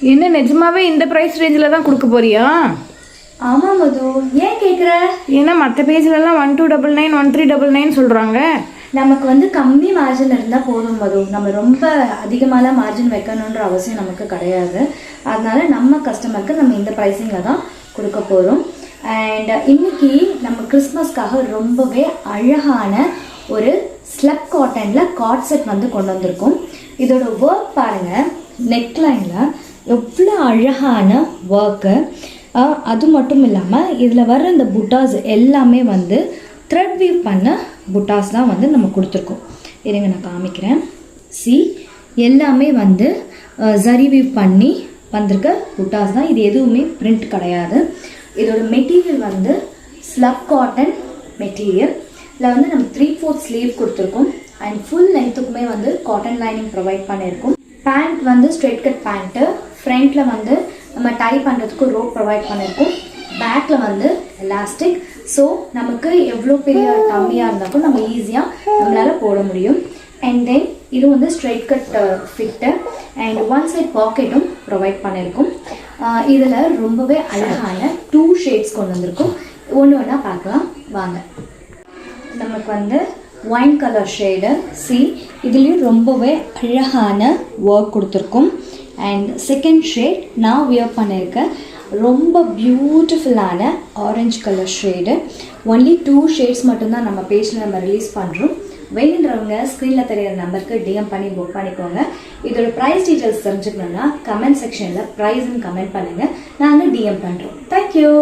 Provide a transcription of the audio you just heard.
என்ன நிஜமாவே இந்த ப்ரைஸ் ரேஞ்சில் தான் கொடுக்க போறியா? ஆமாம் மது, ஏன் கேட்குற? ஏன்னா மற்ற பேஜ்லலாம் 1299 1399 சொல்கிறாங்க. நமக்கு வந்து கம்மி மார்ஜின் இருந்தால் போதும் மது. நம்ம ரொம்ப அதிகமான மார்ஜின் வைக்கணுன்ற அவசியம் நமக்கு கிடையாது. அதனால நம்ம கஸ்டமருக்கு நம்ம இந்த ப்ரைஸிங்கில் தான் கொடுக்க போகிறோம். அண்ட் இன்னைக்கு நம்ம கிறிஸ்மஸ்க்காக ரொம்பவே அழகான ஒரு ஸ்லப் காட்டனில் காட் செட் வந்து கொண்டு வந்திருக்கோம். இதோட ஒர்க் பாருங்கள், நெக்லைனில் எவ்வளோ அழகான ஒர்க்கு. அது மட்டும் இல்லாமல் இதில் வர்ற இந்த புட்டாஸ் எல்லாமே வந்து த்ரெட் வீவ் பண்ண புட்டாஸ் தான் வந்து நம்ம கொடுத்துருக்கோம். இருங்க நான் காமிக்கிறேன். எல்லாமே வந்து ஜரி வீவ் பண்ணி வந்திருக்க புட்டாஸ் தான். இது எதுவுமே பிரிண்ட் கிடையாது. இதோட மெட்டீரியல் வந்து ஸ்லப் காட்டன் மெட்டீரியல். இதில் வந்து நம்ம 3/4 ஸ்லீவ் கொடுத்துருக்கோம். அண்ட் ஃபுல் லென்த்துக்குமே வந்து காட்டன் லைனிங் ப்ரொவைட் பண்ணியிருக்கோம். பேண்ட் வந்து ஸ்ட்ரெயிட் கட் பேண்ட்டு. ஃப்ரண்ட்டில் வந்து நம்ம டை பண்ணுறதுக்கு ரோப் ப்ரொவைட் பண்ணியிருக்கோம். பேக்கில் வந்து எலாஸ்டிக். ஸோ நமக்கு எவ்வளோ பெரிய டம்மியாக இருந்தாலும் நம்ம ஈஸியாக நம்மளால் போட முடியும். அண்ட் தென் இது வந்து straight cut fit and one side பாக்கெட்டும் ப்ரொவைட் பண்ணியிருக்கோம். இதில் ரொம்பவே அழகான 2 ஷேட்ஸ் கொண்டு வந்திருக்கும். ஒன்று ஒன்றா பார்க்கலாம் வாங்க. நமக்கு வந்து ஒயின் கலர் ஷேடு இதுலேயும் ரொம்பவே அழகான ஒர்க் கொடுத்துருக்கும். அண்ட் செகண்ட் ஷேட் நான் வியர் பண்ணியிருக்கேன், ரொம்ப பியூட்டிஃபுல்லான orange colour shade. Only 2 shades மட்டும்தான் நம்ம பேஜில் நம்ம ரிலீஸ் பண்ணுறோம். வேணுன்றவங்க ஸ்க்ரீனில் தெரியிற நம்பருக்கு டிஎம் பண்ணி புக் பண்ணிக்கோங்க. இதோட ப்ரைஸ் டீட்டெயில்ஸ் தெரிஞ்சுக்கணுன்னா கமெண்ட் செக்ஷனில் ப்ரைஸ்ன்னு கமெண்ட் பண்ணுங்கள், நாங்கள் டிஎம் பண்ணுறோம். தேங்க்யூ.